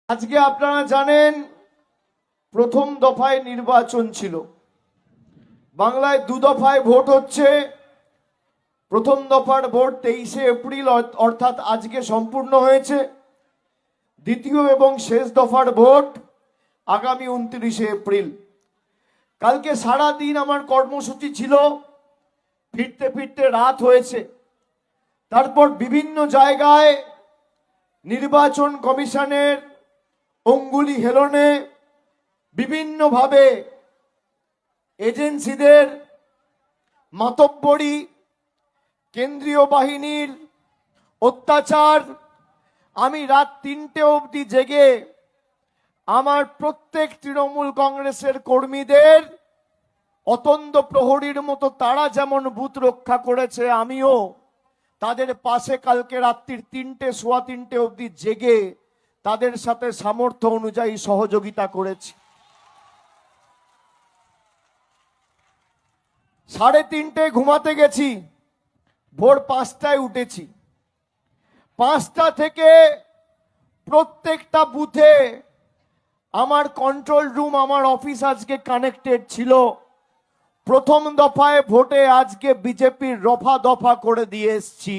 আজকে আপনারা জানেন প্রথম দফায় নির্বাচন ছিল। বাংলায় দু দফায় ভোট হচ্ছে। প্রথম দফার ভোট 23শে এপ্রিল অর্থাৎ আজকে সম্পূর্ণ হয়েছে। দ্বিতীয় এবং শেষ দফার ভোট আগামী 29শে এপ্রিল। কালকে সারা দিন আমার কর্মসূচি ছিল, ফিরতে ফিরতে রাত হয়েছে। তারপর বিভিন্ন জায়গায় নির্বাচন কমিশনের অঙ্গুলি হেলনে বিভিন্নভাবে এজেন্সিদের মাতব্বরি, কেন্দ্রীয় বাহিনীর অত্যাচার, আমি রাত 3টে অবধি জেগে আমার প্রত্যেক তৃণমূল কংগ্রেসের কর্মীদের অতন্দ্র প্রহরীর মতো তারা যেমন বুথ রক্ষা করেছে, আমিও তাদের পাশে কালকে রাত্রির 3টে, সোয়া 3টে অবধি জেগে তাদের সাথে সামর্থ্য অনুযায়ী সহযোগিতা করেছি। 3:30 ঘুমাতে গেছি, ভোর 5টায় উঠেছি। 5টা থেকে প্রত্যেকটা বুথে আমার কন্ট্রোল রুম, আমার অফিস আজকে কানেক্টেড ছিল। প্রথম দফায় ভোটে আজকে বিজেপির রফা দফা করে দিয়ে এসছি।